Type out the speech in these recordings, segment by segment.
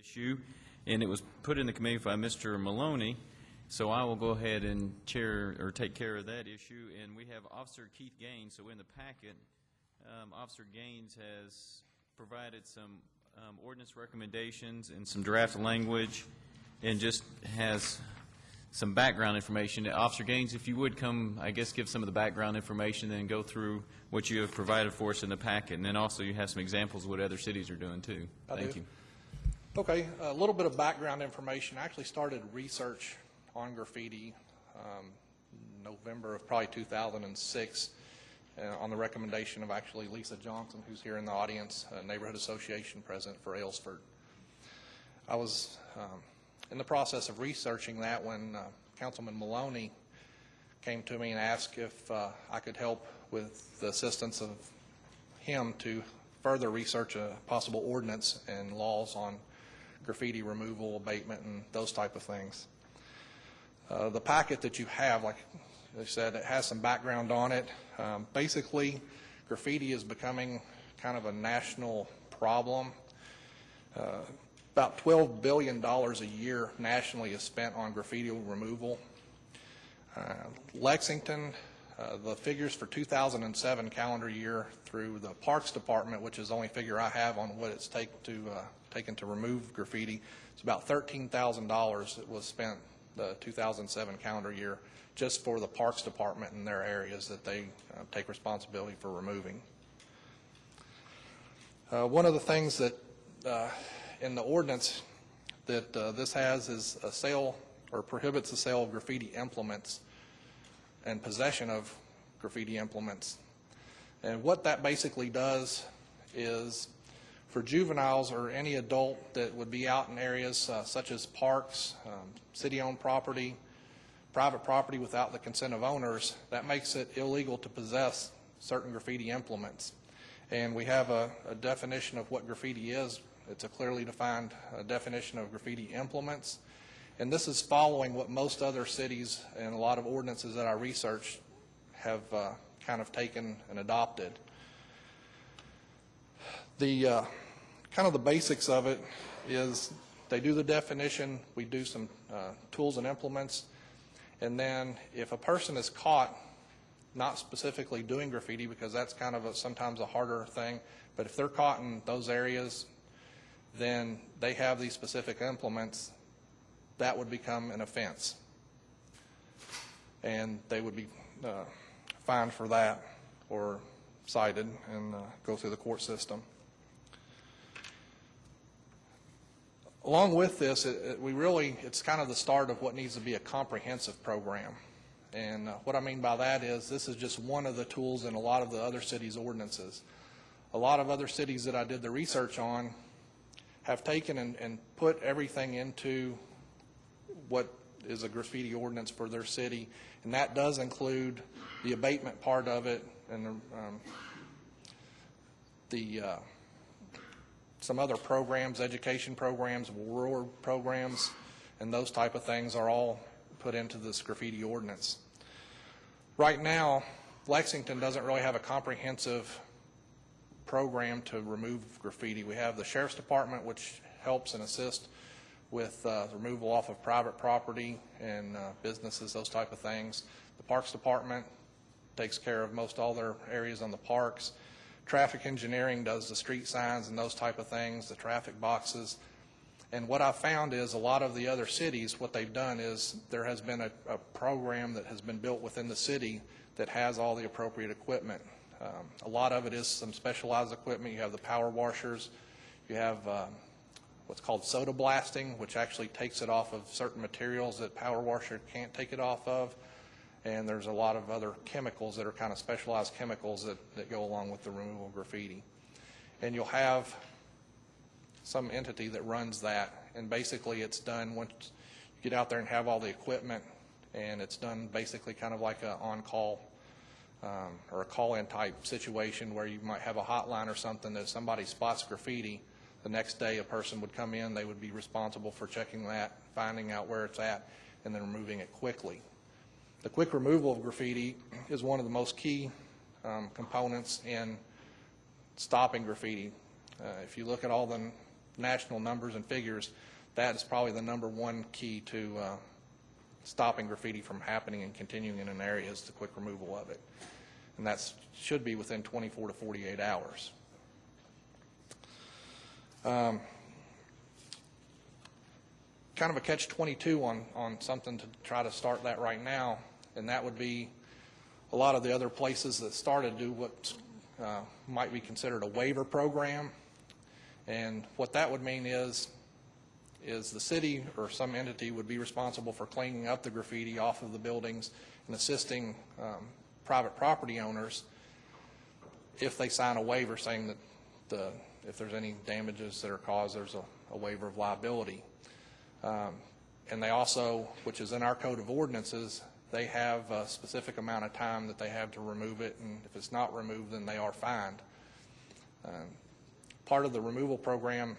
issue, and it was put in the committee by Mr. Maloney, so I will go ahead and chair or take care of that issue. And we have Officer Keith Gaines. So in the packet, Officer Gaines has provided some ordinance recommendations and some draft language, and just has some background information. Officer Gaines, if you would come, I guess, give some of the background information and go through what you have provided for us in the packet. And then also you have some examples of what other cities are doing, too. Thank you. Okay, a little bit of background information. I actually started research on graffiti November of probably 2006 on the recommendation of actually Lisa Johnson, who's here in the audience, Neighborhood Association President for Aylesford. I was in the process of researching that when Councilman Maloney came to me and asked if I could help with the assistance of him to further research a possible ordinance and laws on graffiti removal, abatement, and those type of things. The packet that you have, like I said, it has some background on it. Basically, graffiti is becoming kind of a national problem. About $12 billion a year nationally is spent on graffiti removal. Lexington, the figures for 2007 calendar year through the Parks Department, which is the only figure I have on what it's taken to remove graffiti, it's about $13,000 that was spent the 2007 calendar year just for the Parks Department in their areas that they take responsibility for removing. One of the things that in the ordinance that this has is a sale or prohibits the sale of graffiti implements and possession of graffiti implements. And what that basically does is for juveniles or any adult that would be out in areas such as parks, city-owned property, private property without the consent of owners, that makes it illegal to possess certain graffiti implements. And we have a definition of what graffiti is. It's a clearly defined definition of graffiti implements. And this is following what most other cities and a lot of ordinances that I researched have kind of taken and adopted. The kind of the basics of it is they do the definition, we do some tools and implements, and then if a person is caught not specifically doing graffiti, because that's kind of sometimes a harder thing, but if they're caught in those areas, then they have these specific implements, that would become an offense. And they would be fined for that or cited and go through the court system. Along with this, it's kind of the start of what needs to be a comprehensive program. And what I mean by that is this is just one of the tools in a lot of the other cities' ordinances. A lot of other cities that I did the research on have taken and put everything into what is a graffiti ordinance for their city, and that does include the abatement part of it and some other programs, education programs, reward programs, and those type of things are all put into this graffiti ordinance. Right now, Lexington doesn't really have a comprehensive program to remove graffiti. We have the Sheriff's Department, which helps and assists with removal off of private property and businesses, those type of things. The Parks Department takes care of most all their areas on the parks. Traffic engineering does the street signs and those type of things, the traffic boxes. And what I found is a lot of the other cities, what they've done is there has been a program that has been built within the city that has all the appropriate equipment. A lot of it is some specialized equipment. You have the power washers. You have what's called soda blasting, which actually takes it off of certain materials that power washer can't take it off of. And there's a lot of other chemicals that are kind of specialized chemicals that go along with the removal of graffiti. And you'll have some entity that runs that, and basically it's done once you get out there and have all the equipment, and it's done basically kind of like an on-call or a call-in type situation where you might have a hotline or something that if somebody spots graffiti, the next day a person would come in, they would be responsible for checking that, finding out where it's at, and then removing it quickly. The quick removal of graffiti is one of the most key components in stopping graffiti. If you look at all the national numbers and figures, that is probably the #1 key to stopping graffiti from happening and continuing in an area is the quick removal of it. And that should be within 24 to 48 hours. Kind of a catch-22 on something to try to start that right now, and that would be a lot of the other places that started do what might be considered a waiver program. And what that would mean is the city or some entity would be responsible for cleaning up the graffiti off of the buildings and assisting private property owners if they sign a waiver saying that if there's any damages that are caused, there's a waiver of liability. And they also, which is in our code of ordinances, they have a specific amount of time that they have to remove it, and if it's not removed, then they are fined. Part of the removal program,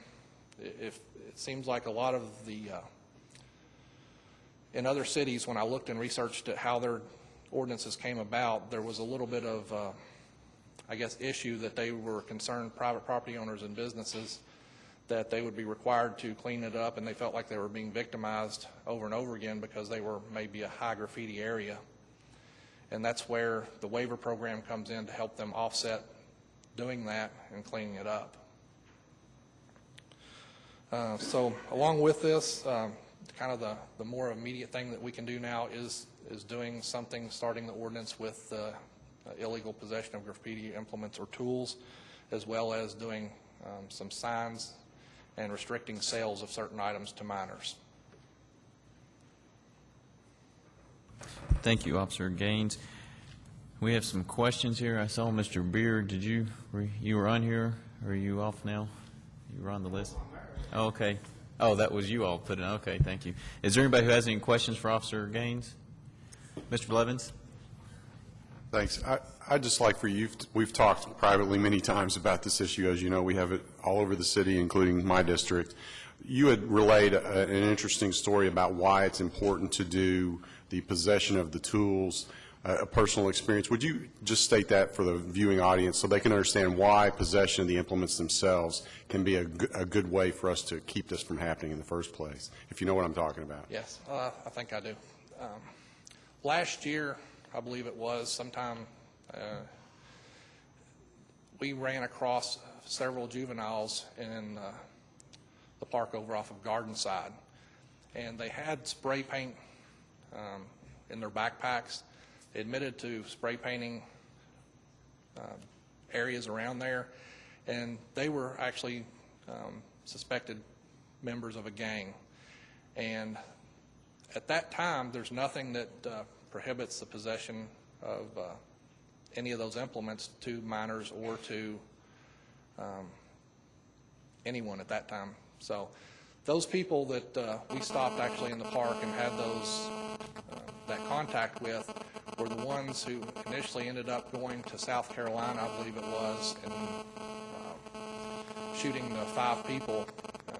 if it seems like a lot of the, in other cities, when I looked and researched at how their ordinances came about, there was a little bit of, I guess, issue that they were concerned, private property owners and businesses, that they would be required to clean it up, and they felt like they were being victimized over and over again because they were maybe a high graffiti area. And that's where the waiver program comes in to help them offset doing that and cleaning it up. So along with this, kind of the more immediate thing that we can do now is doing something, starting the ordinance with illegal possession of graffiti implements or tools, as well as doing some signs and restricting sales of certain items to minors. Thank you, Officer Gaines. We have some questions here. I saw Mr. Beard. You were on here, or are you off now? You were on the list? Oh, okay. Oh, that was you all put in. Okay, thank you. Is there anybody who has any questions for Officer Gaines? Mr. Blevins? Thanks. I'd just like for you, we've talked privately many times about this issue. As you know, we have it all over the city, including my district. You had relayed an interesting story about why it's important to do the possession of the tools, a personal experience. Would you just state that for the viewing audience so they can understand why possession of the implements themselves can be a good way for us to keep this from happening in the first place, if you know what I'm talking about? Yes, I think I do. Last year, I believe it was, sometime we ran across several juveniles in the park over off of Gardenside, and they had spray paint in their backpacks. They admitted to spray painting areas around there, and they were actually suspected members of a gang. And at that time, there's nothing that prohibits the possession of any of those implements to minors or to anyone at that time. So those people that we stopped actually in the park and had that contact with were the ones who initially ended up going to South Carolina, I believe it was, and shooting the 5 people,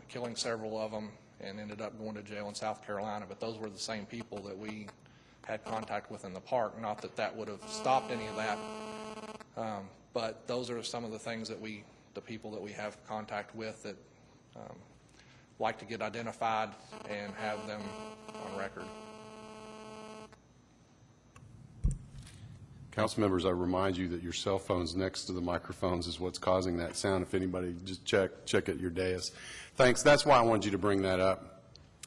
killing several of them, and ended up going to jail in South Carolina. But those were the same people that we had contact with in the park. Not that that would have stopped any of that, but those are some of the things that the people that we have contact with that like to get identified and have them on record. Council members, I remind you that your cell phones next to the microphones is what's causing that sound. If anybody, just check at your dais. Thanks. That's why I wanted you to bring that up.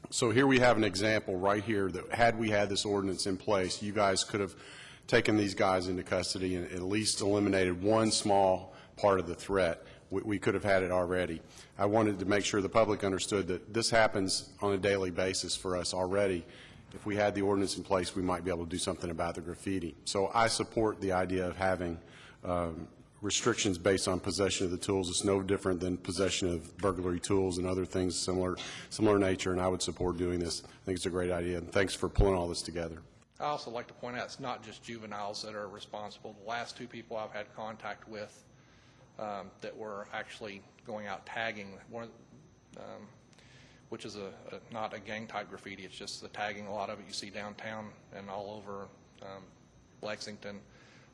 So here we have an example right here that had we had this ordinance in place, you guys could have taken these guys into custody and at least eliminated one small part of the threat. We could have had it already. I wanted to make sure the public understood that this happens on a daily basis for us already. If we had the ordinance in place, we might be able to do something about the graffiti. So I support the idea of having restrictions based on possession of the tools. It's no different than possession of burglary tools and other things similar nature, and I would support doing this. I think it's a great idea, and thanks for pulling all this together. I also like to point out it's not just juveniles that are responsible. The last 2 people I've had contact with that were actually going out tagging, which is not a gang-type graffiti. It's just the tagging. A lot of it you see downtown and all over Lexington,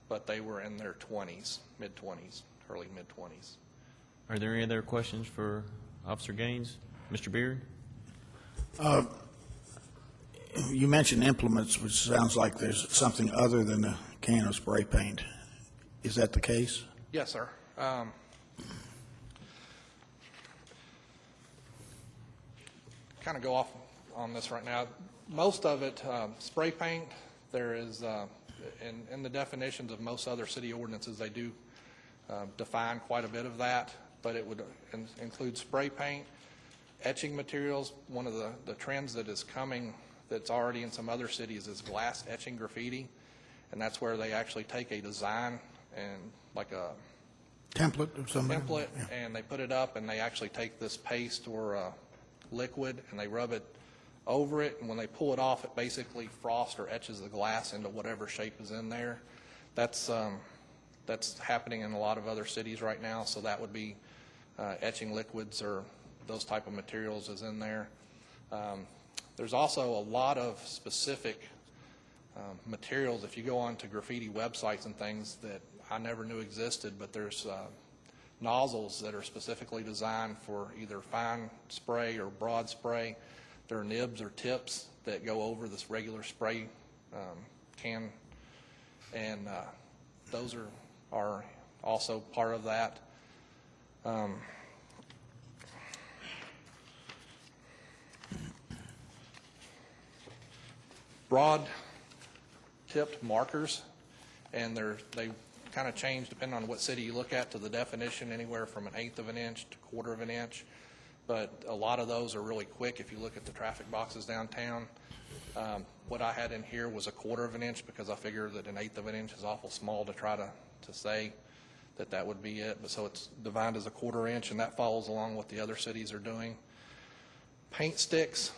but they were in their 20s, mid-20s, early mid-20s. Are there any other questions for Officer Gaines? Mr. Beard? You mentioned implements, which sounds like there's something other than a can of spray paint. Is that the case? Yes, sir. Kind of go off on this right now. Most of it, spray paint, there is, in the definitions of most other city ordinances, they do define quite a bit of that, but it would include spray paint, etching materials. One of the trends that is coming that's already in some other cities is glass etching graffiti, and that's where they actually take a design and like a Template of some template, Yeah. and they put it up, and they actually take this paste or liquid, and they rub it over it, and when they pull it off, it basically frosts or etches the glass into whatever shape is in there. That's happening in a lot of other cities right now, so that would be etching liquids or those type of materials is in there. There's also a lot of specific materials. If you go on to graffiti websites and things that I never knew existed, but there's nozzles that are specifically designed for either fine spray or broad spray. There are nibs or tips that go over this regular spray can, and those are also part of that. Broad tipped markers, and they kind of change depending on what city you look at to the definition, anywhere from 1/8 of an inch to 1/4 of an inch. But a lot of those are really quick if you look at the traffic boxes downtown. What I had in here was 1/4 of an inch because I figured that 1/8 of an inch is awful small to try to say that would be it. But so it's defined as 1/4 inch, and that follows along what the other cities are doing. Paint sticks,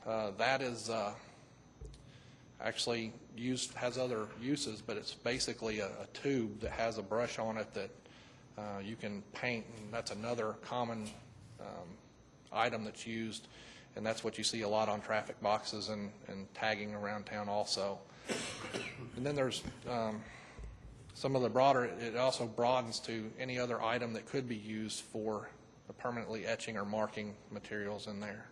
that is actually has other uses, but it's basically a tube that has a brush on it that you can paint, and that's another common item that's used, and that's what you see a lot on traffic boxes and tagging around town also. And then there's some of the broader, it also broadens to any other item that could be used for permanently etching or marking materials in there.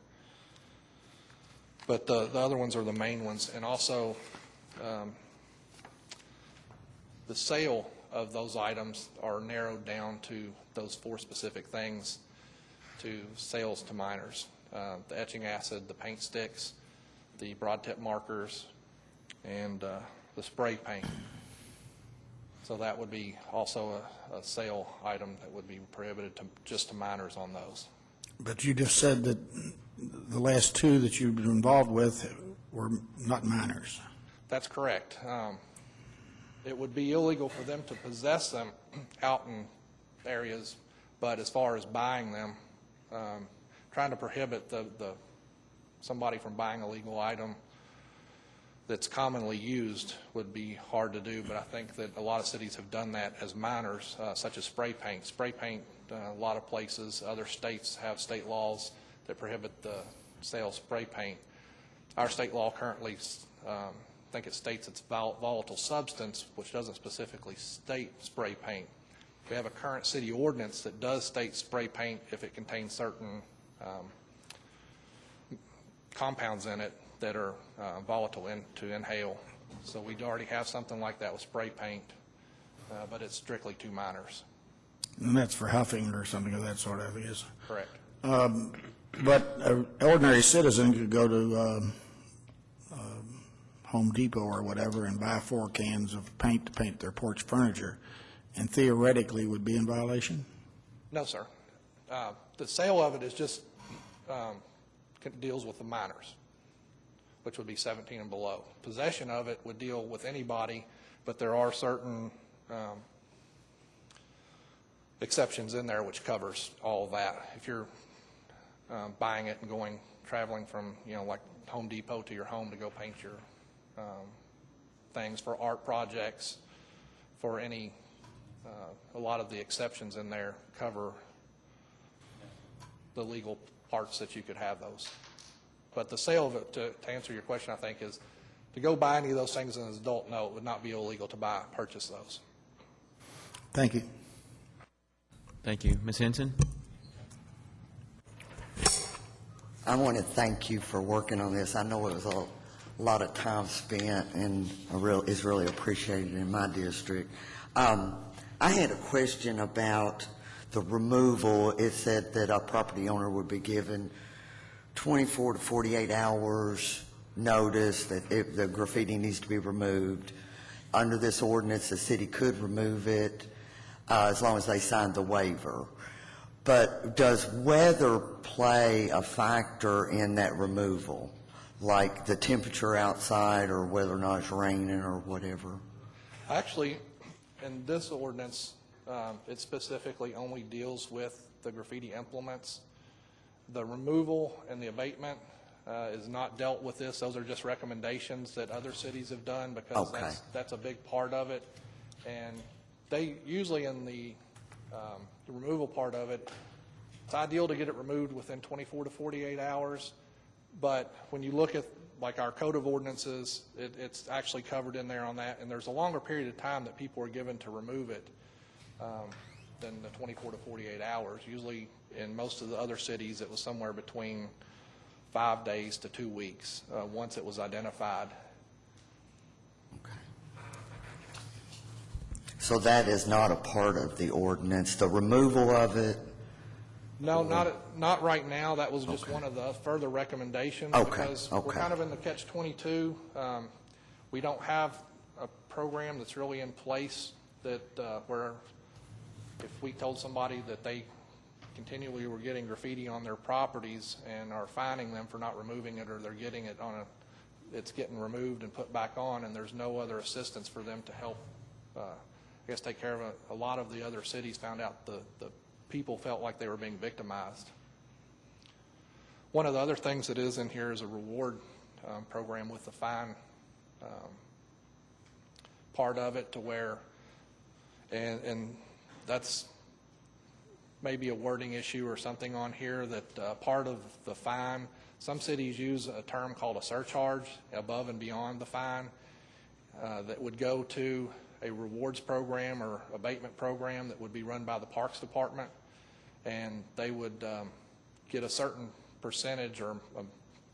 But the other ones are the main ones, and also the sale of those items are narrowed down to those 4 specific things to sales to minors. The etching acid, the paint sticks, the broad tip markers, and the spray paint. So that would be also a sale item that would be prohibited just to minors on those. But you just said that the last 2 that you've been involved with were not minors. That's correct. It would be illegal for them to possess them out in areas, but as far as buying them, trying to prohibit somebody from buying a legal item that's commonly used would be hard to do, but I think that a lot of cities have done that as minors, such as spray paint. Spray paint, a lot of places, other states have state laws that prohibit the sale of spray paint. Our state law currently, I think it states it's volatile substance, which doesn't specifically state spray paint. We have a current city ordinance that does state spray paint if it contains certain compounds in it that are volatile to inhale. So we already have something like that with spray paint, but it's strictly to minors. And that's for huffing or something of that sort, I guess. Correct. But an ordinary citizen could go to Home Depot or whatever and buy 4 cans of paint to paint their porch furniture, and theoretically would be in violation? No, sir. The sale of it is just deals with the minors, which would be 17 and below. Possession of it would deal with anybody, but there are certain exceptions in there which covers all of that. If you're buying it and traveling from, like Home Depot to your home to go paint your things for art projects, for any, a lot of the exceptions in there cover the legal parts that you could have those. But the sale of it, to answer your question, I think, is to go buy any of those things as an adult, no, it would not be illegal to purchase those. Thank you. Thank you. Ms. Henson? I want to thank you for working on this. I know it was a lot of time spent, and it's really appreciated in my district. I had a question about the removal. It said that a property owner would be given 24 to 48 hours notice that if the graffiti needs to be removed. Under this ordinance, the city could remove it as long as they signed the waiver. But does weather play a factor in that removal, like the temperature outside or whether or not it's raining or whatever? Actually, in this ordinance, it specifically only deals with the graffiti implements. The removal and the abatement is not dealt with this. Those are just recommendations that other cities have done because Okay. that's a big part of it. And they usually in the removal part of it, it's ideal to get it removed within 24 to 48 hours. But when you look at like our code of ordinances, it's actually covered in there on that. And there's a longer period of time that people are given to remove it than the 24 to 48 hours. Usually in most of the other cities, it was somewhere between 5 days to 2 weeks once it was identified. So that is not a part of the ordinance, the removal of it? No, not right now. That was just one of the further recommendations. Okay, Because we're okay. kind of in the catch-22. We don't have a program that's really in place that where if we told somebody that they continually were getting graffiti on their properties and are fining them for not removing it, or they're getting it it's getting removed and put back on, and there's no other assistance for them to help, I guess, take care of it. A lot of the other cities found out the people felt like they were being victimized. One of the other things that is in here is a reward program with the fine part of it, to where, and that's maybe a wording issue or something on here, that part of the fine, some cities use a term called a surcharge above and beyond the fine that would go to a rewards program or abatement program that would be run by the Parks Department, and they would get a certain percentage or a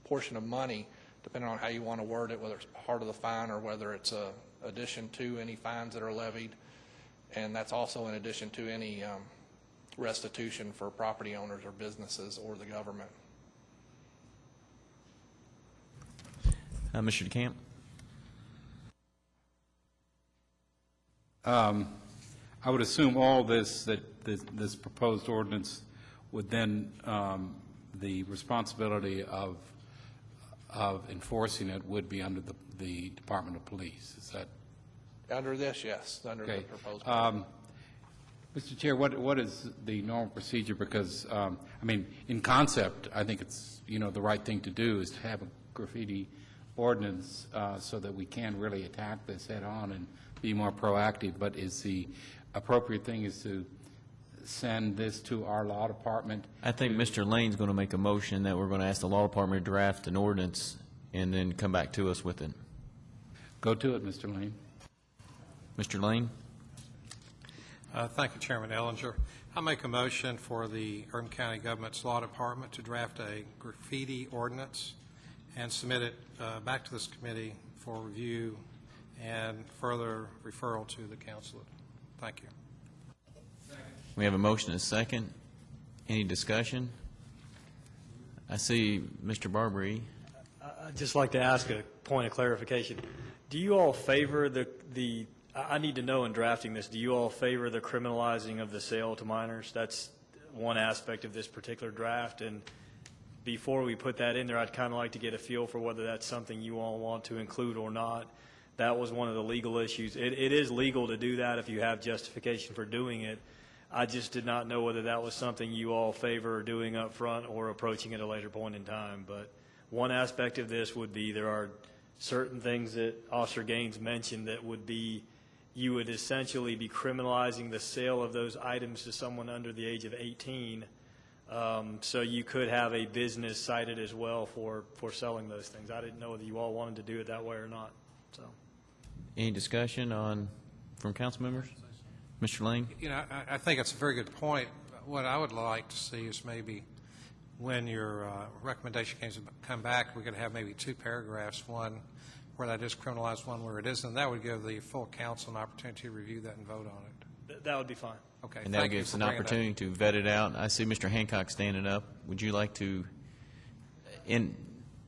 portion of money, depending on how you want to word it, whether it's part of the fine or whether it's a addition to any fines that are levied, and that's also in addition to any restitution for property owners or businesses or the government. Mr. DeCamp? I would assume all this, that this proposed ordinance would then, the responsibility of enforcing it would be under the Department of Police. Is that? Under this, yes, under the Okay. proposed. Mr. Chair, what is the normal procedure? Because, I mean, in concept, I think it's, the right thing to do is to have a graffiti ordinance so that we can really attack this head on and be more proactive. But is the appropriate thing is to send this to our law department? I think Mr. Lane's going to make a motion that we're going to ask the law department to draft an ordinance and then come back to us with it. Go to it, Mr. Lane. Mr. Lane? Thank you, Chairman Ellinger. I make a motion for the Urban County Government's Law Department to draft a graffiti ordinance and submit it back to this committee for review and further referral to the council. Thank you. We have a motion and a second. Any discussion? I see Mr. Barbary. I'd just like to ask a point of clarification. Do you all favor I need to know in drafting this, do you all favor the criminalizing of the sale to minors? That's one aspect of this particular draft, and before we put that in there, I'd kind of like to get a feel for whether that's something you all want to include or not. That was one of the legal issues. It is legal to do that if you have justification for doing it. I just did not know whether that was something you all favor doing up front or approaching at a later point in time. But one aspect of this would be there are certain things that Officer Gaines mentioned that would be, you would essentially be criminalizing the sale of those items to someone under the age of 18. So you could have a business cited as well for selling those things. I didn't know whether you all wanted to do it that way or not. So, Any discussion from council members? Mr. Lane? I think it's a very good point. What I would like to see is maybe when your recommendation come back, we could have maybe 2 paragraphs, one where that is criminalized, one where it isn't. That would give the full council an opportunity to review that and vote on it. That would be fine. Okay. And that thank you gives for an bringing that. opportunity to vet it out. I see Mr. Hancock standing up. Would you like to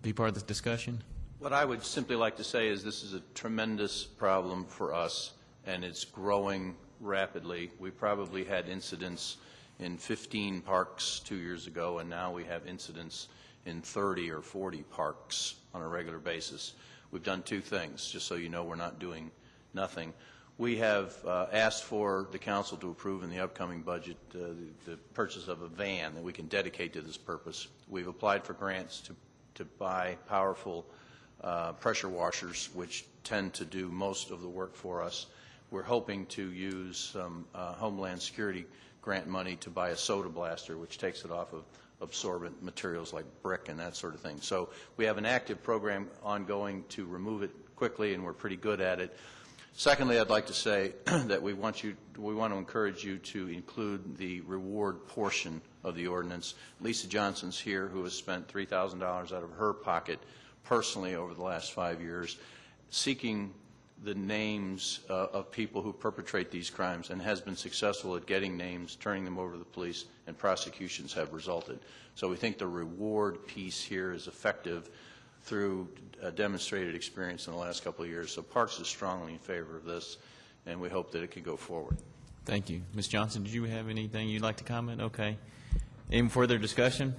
be part of this discussion? What I would simply like to say is this is a tremendous problem for us, and it's growing rapidly. We probably had incidents in 15 parks 2 years ago, and now we have incidents in 30 or 40 parks on a regular basis. We've done 2 things, just so you know we're not doing nothing. We have asked for the council to approve in the upcoming budget the purchase of a van that we can dedicate to this purpose. We've applied for grants to buy powerful pressure washers, which tend to do most of the work for us. We're hoping to use some Homeland Security grant money to buy a soda blaster, which takes it off of absorbent materials like brick and that sort of thing. So we have an active program ongoing to remove it quickly, and we're pretty good at it. Secondly, I'd like to say that we want to encourage you to include the reward portion of the ordinance. Lisa Johnson's here, who has spent $3,000 out of her pocket personally over the last 5 years, seeking the names of people who perpetrate these crimes, and has been successful at getting names, turning them over to the police, and prosecutions have resulted. So we think the reward piece here is effective through a demonstrated experience in the last couple of years. So Parks is strongly in favor of this, and we hope that it can go forward. Thank you. Ms. Johnson, did you have anything you'd like to comment? Okay. Any further discussion?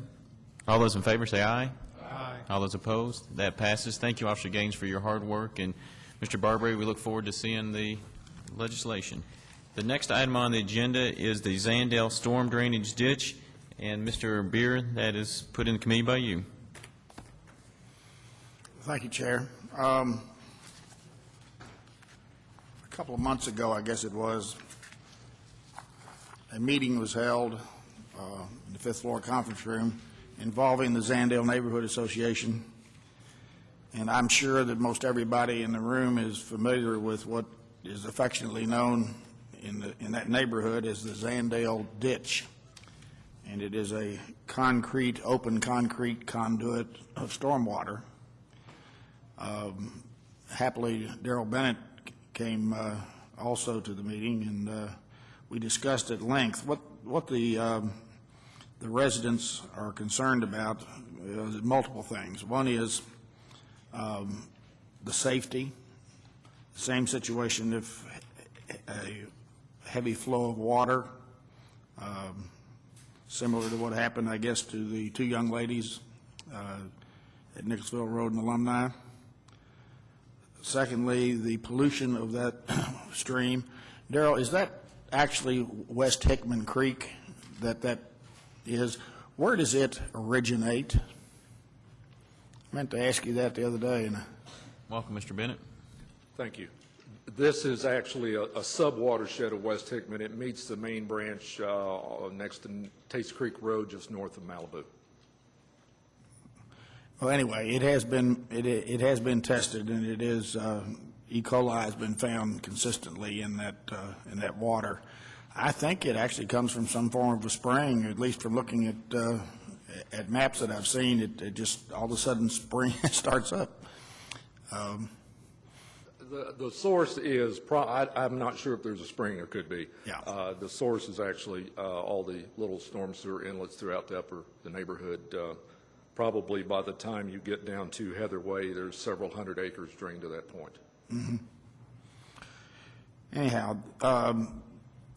All those in favor say aye. Aye. All those opposed? That passes. Thank you, Officer Gaines, for your hard work. And Mr. Barbary, we look forward to seeing the legislation. The next item on the agenda is the Zandale storm drainage ditch. And Mr. Beer, that is put in the committee by you. Thank you, Chair. A couple of months ago, I guess it was, a meeting was held in the 5th floor conference room involving the Zandale Neighborhood Association. And I'm sure that most everybody in the room is familiar with what is affectionately known in that neighborhood as the Zandale Ditch. And it is a open concrete conduit of stormwater. Happily, Darrell Bennett came also to the meeting, and we discussed at length what the residents are concerned about. Multiple things. One is the safety. Same situation if a heavy flow of water, similar to what happened, I guess, to the 2 young ladies at Nicholasville Road and Alumni. Secondly, the pollution of that stream. Darrell, is that actually West Hickman Creek that is? Where does it originate? I meant to ask you that the other day. Welcome, Mr. Bennett. Thank you. This is actually a sub-watershed of West Hickman. It meets the main branch next to Tates Creek Road, just north of Malibu. Well, anyway, it has been tested, and it is E. coli has been found consistently in that water. I think it actually comes from some form of a spring, at least from looking at maps that I've seen. It just all of a sudden spring starts up. The source is, I'm not sure if there's a spring, there could be. Yeah. The source is actually all the little storm sewer inlets throughout the neighborhood. Probably by the time you get down to Heather Way, there's several hundred acres drained to that point. Mm-hmm. Anyhow,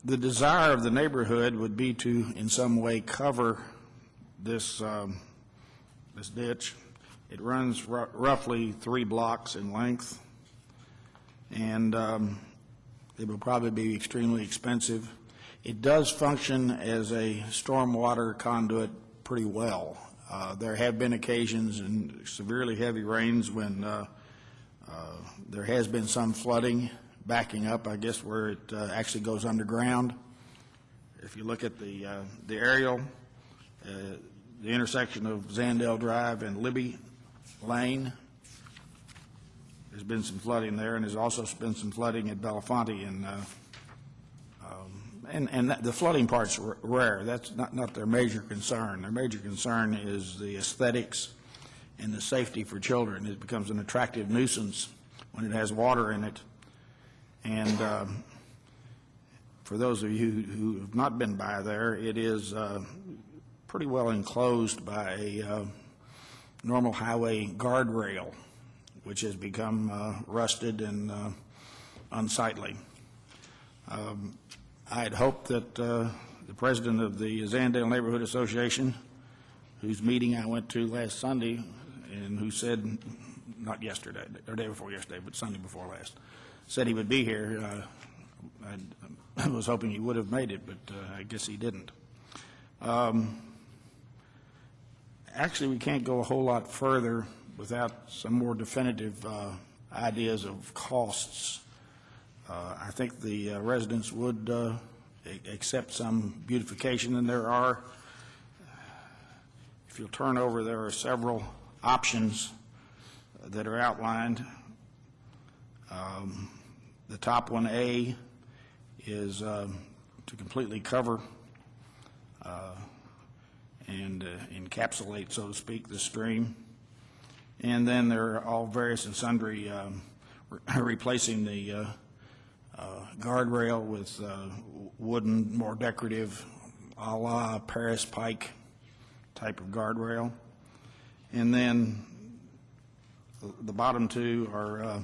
the desire of the neighborhood would be to, in some way, cover this ditch. It runs roughly 3 blocks in length, and it will probably be extremely expensive. It does function as a stormwater conduit pretty well. There have been occasions in severely heavy rains when there has been some flooding, backing up, I guess, where it actually goes underground. If you look at the aerial, the intersection of Zandale Drive and Libby Lane, there's been some flooding there, and there's also been some flooding at Belafonte And the flooding part's rare. That's not their major concern. Their major concern is the aesthetics and the safety for children. It becomes an attractive nuisance when it has water in it. And for those of you who have not been by there, it is pretty well enclosed by a normal highway guardrail, which has become rusted and unsightly. I had hoped that the president of the Zandale Neighborhood Association, whose meeting I went to last Sunday, and who said, not yesterday, or day before yesterday, but Sunday before last, said he would be here. I was hoping he would have made it, but I guess he didn't. Actually, we can't go a whole lot further without some more definitive ideas of costs. I think the residents would accept some beautification, and there are, if you'll turn over, there are several options that are outlined. The top one, A, is to completely cover and encapsulate, so to speak, the stream. And then there are all various and sundry replacing the guardrail with wooden, more decorative, a la Paris Pike type of guardrail. And then the bottom two are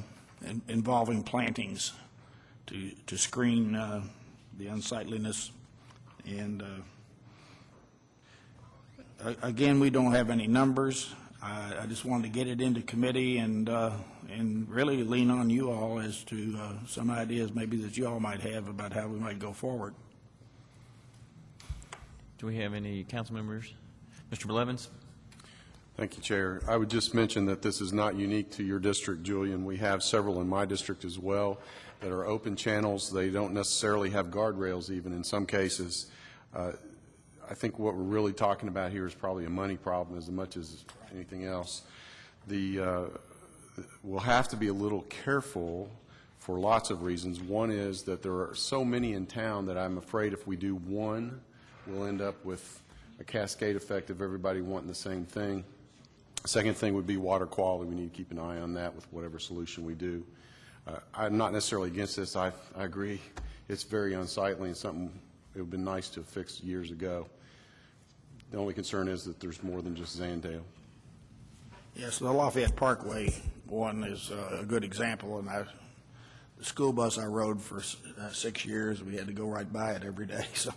involving plantings to screen the unsightliness. And again, we don't have any numbers. I just wanted to get it into committee and really lean on you all as to some ideas maybe that you all might have about how we might go forward. Do we have any council members? Mr. Blevins? Thank you, Chair. I would just mention that this is not unique to your district, Julian. We have several in my district as well that are open channels. They don't necessarily have guardrails even in some cases. I think what we're really talking about here is probably a money problem as much as anything else. We'll have to be a little careful for lots of reasons. One is that there are so many in town that I'm afraid if we do one, we'll end up with a cascade effect of everybody wanting the same thing. Second thing would be water quality. We need to keep an eye on that with whatever solution we do. I'm not necessarily against this. I agree. It's very unsightly and something it would have been nice to have fixed years ago. The only concern is that there's more than just Zandale. Yes, the Lafayette Parkway one is a good example, and the school bus I rode for 6 years, we had to go right by it every day. So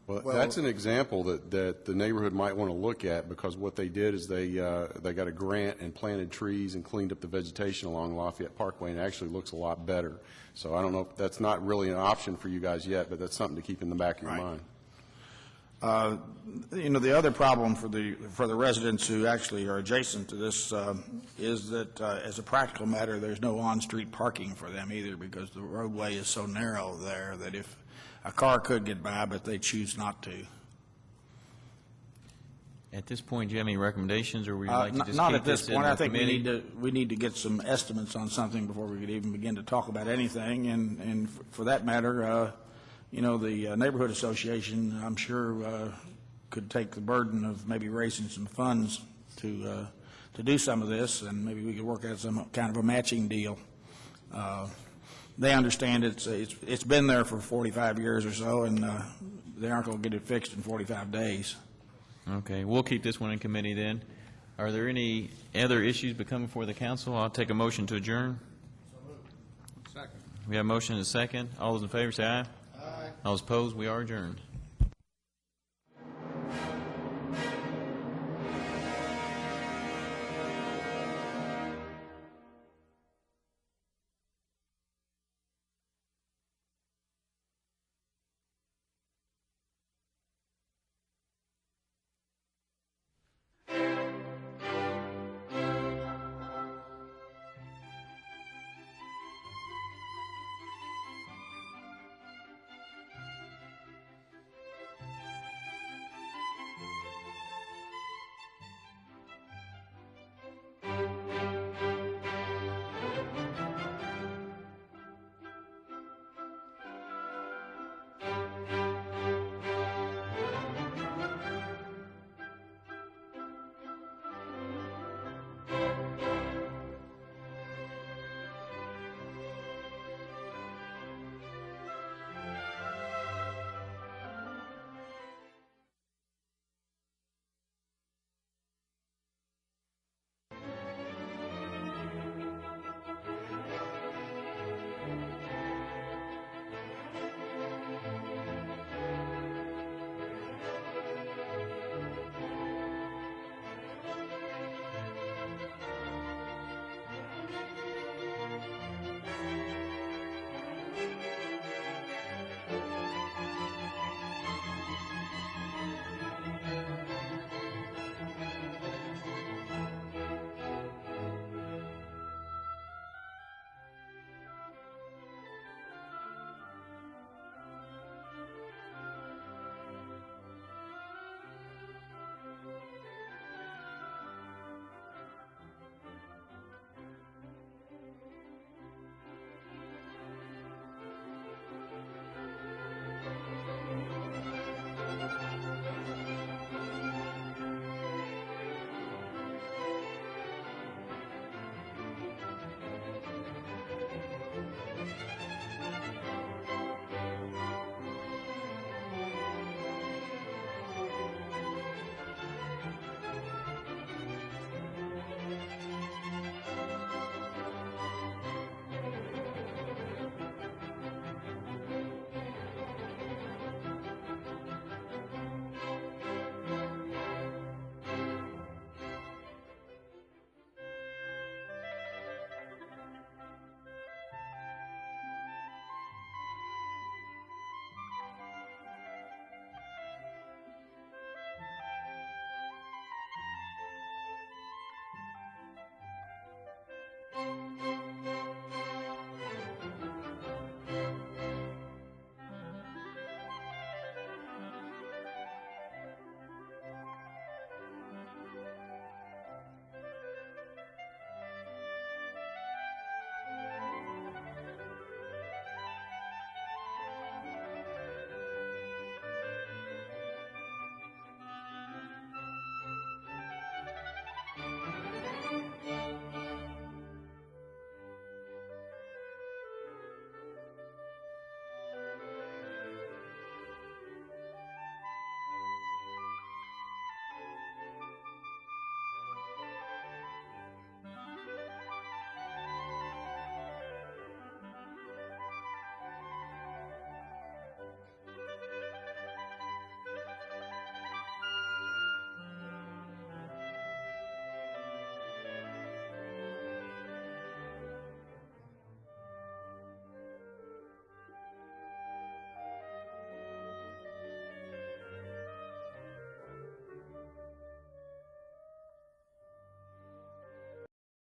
well, that's an example that the neighborhood might want to look at, because what they did is they got a grant and planted trees and cleaned up the vegetation along Lafayette Parkway, and it actually looks a lot better. So I don't know if that's not really an option for you guys yet, but that's something to keep in the back of your mind. The other problem for the residents who actually are adjacent to this is that, as a practical matter, there's no on-street parking for them either, because the roadway is so narrow there that if a car could get by, but they choose not to. At this point, do you have any recommendations, or would you like to just Not keep at this in point. the I think committee? we need to get some estimates on something before we could even begin to talk about anything. And for that matter, the neighborhood association, I'm sure, could take the burden of maybe raising some funds to do some of this, and maybe we could work out some kind of a matching deal. They understand it's been there for 45 years or so, and they aren't going to get it fixed in 45 days. Okay, we'll keep this one in committee then. Are there any other issues becoming before the council? I'll take a motion to adjourn. Second. We have a motion and a second. All those in favor say aye. Aye. All those opposed, we are adjourned.